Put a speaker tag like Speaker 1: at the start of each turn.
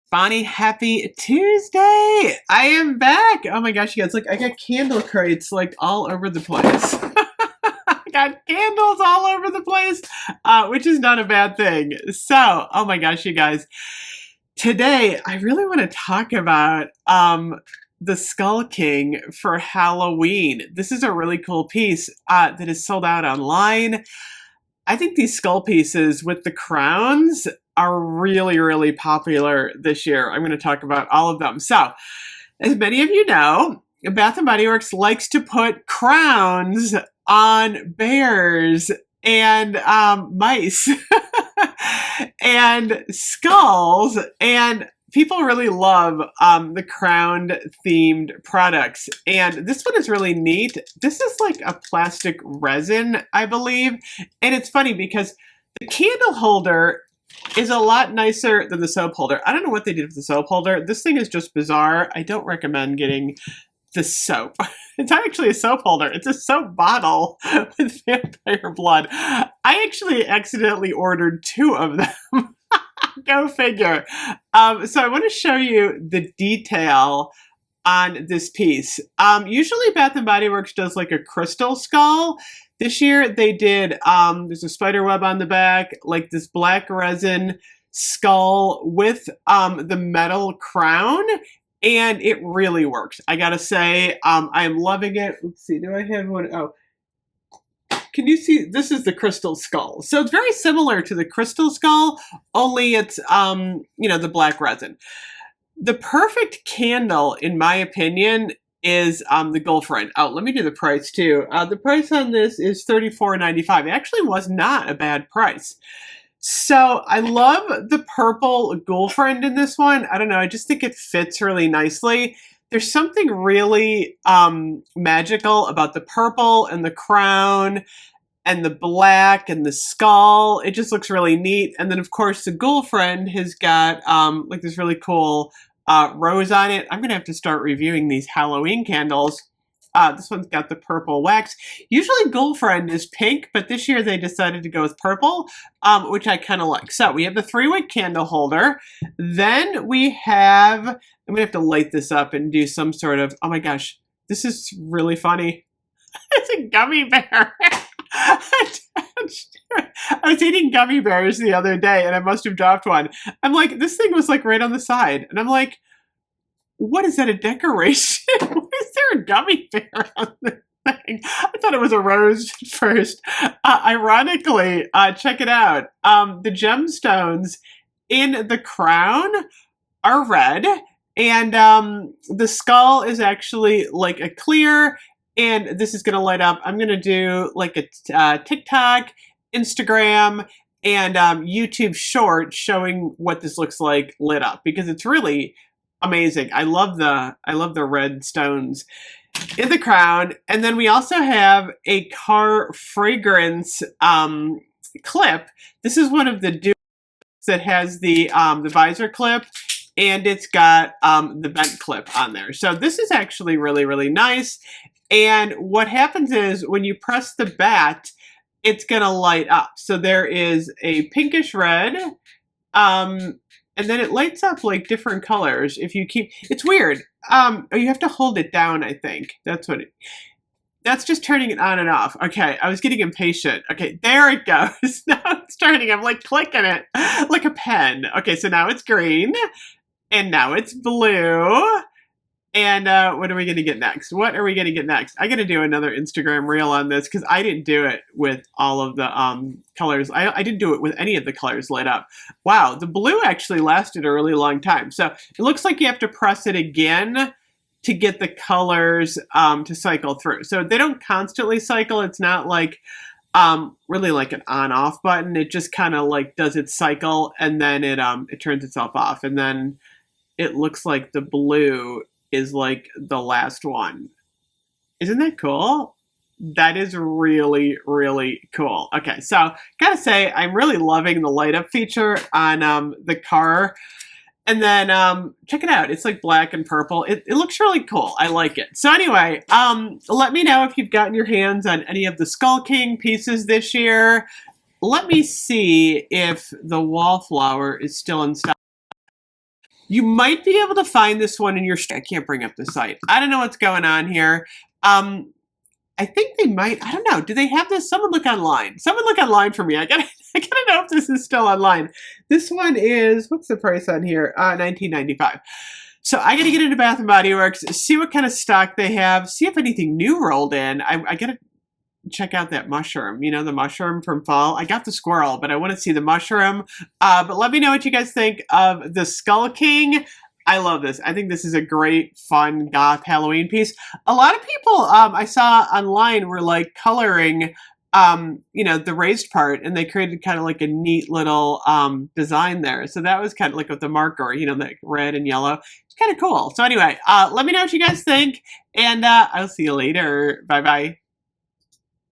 Speaker 1: Bonnie, happy Tuesday! I am back. Oh my gosh, you guys, look, I got candle crates like all over the place. I got candles all over the place, which is not a bad thing. So, oh my gosh, you guys, today I really want to talk about the Skull King for Halloween. This is a really cool piece that is sold out online. I think these skull pieces with the crowns are really, really popular this year. I'm going to talk about all of them. So, as many of you know, Bath& Body Works likes to put crowns on bears and mice and skulls, and people really love the crowned themed products. And this one is really neat. This is like a plastic resin, I believe. And it's funny because the candle holder is a lot nicer than the soap holder. I don't know what they did with the soap holder. This thing is just bizarre. I don't recommend getting the soap. It's not actually a soap holder. It's a soap bottle with vampire blood. I actually accidentally ordered 2 of them. Go figure. So I want to show you the detail on this piece. Usually Bath & Body Works does like a crystal skull. This year they did, there's a spider web on the back, like this black resin skull with the metal crown, and it really works. I gotta say, I'm loving it. Let's see, do I have one? Oh, can you see? This is the crystal skull. So it's very similar to the crystal skull, only it's, the black resin. The perfect candle, in my opinion, is the girlfriend. Oh, let me do the price too. The price on this is $34.95. It actually was not a bad price. So I love the purple girlfriend in this one. I don't know. I just think it fits really nicely. There's something really magical about the purple and the crown and the black and the skull. It just looks really neat. And then, of course, the girlfriend has got like this really cool rose on it. I'm going to have to start reviewing these Halloween candles. This one's got the purple wax. Usually girlfriend is pink, but this year they decided to go with purple, which I kind of like. So we have the 3-wick candle holder. Then we have, I'm going to have to light this up and do some sort of, oh my gosh, this is really funny. It's a gummy bear. I was eating gummy bears the other day and I must have dropped one. I'm like, this thing was like right on the side. And I'm like, what is that, a decoration? Why is there a gummy bear on this thing? I thought it was a rose first. Ironically, check it out. The gemstones in the crown are red, and the skull is actually like a clear, and this is going to light up. I'm going to do like a TikTok, Instagram, and YouTube short showing what this looks like lit up, because it's really amazing. I love the red stones in the crown. And then we also have a car fragrance clip. This is one of the dupes that has the visor clip, and it's got the vent clip on there. So this is actually really, really nice. And what happens is when you press the bat, it's gonna light up. So there is a pinkish red, and then it lights up like different colors if you keep, it's weird. You have to hold it down, I think. That's just turning it on and off. Okay, I was getting impatient. Okay, there it goes. Now it's turning, I'm like clicking it like a pen. Okay, so now it's green, and now it's blue. And what are we going to get next? What are we going to get next? I got to do another Instagram reel on this because I didn't do it with all of the colors. I didn't do it with any of the colors lit up. Wow, the blue actually lasted a really long time. So it looks like you have to press it again to get the colors to cycle through. So they don't constantly cycle. It's not like really like an on-off button. It just kind of like does its cycle, and then it turns itself off. And then it looks like the blue is like the last one. Isn't that cool? That is really, really cool. Okay, so gotta say, I'm really loving the light up feature on the car. And then check it out. It's like black and purple. It looks really cool. I like it. So anyway, let me know if you've gotten your hands on any of the Skull King pieces this year. Let me see if the wallflower is still in stock. You might be able to find this one in your. I can't bring up the site. I don't know what's going on here. I think they might. I don't know. Do they have this? Someone look online. Someone look online for me. I gotta know if this is still online. This one is, what's the price on here? $19.95. So I gotta get into Bath and Body Works, see what kind of stock they have, see if anything new rolled in. I gotta check out that mushroom. You know, the mushroom from fall. I got the squirrel, but I want to see the mushroom. But let me know what you guys think of the Skull King. I love this. I think this is a great, fun, goth Halloween piece. A lot of people I saw online were like coloring, you know, the raised part, and they created kind of like a neat little design there. So that was kind of like with the marker, you know, the red and yellow. It's kind of cool. So anyway, let me know what you guys think, and I'll see you later. Bye-bye.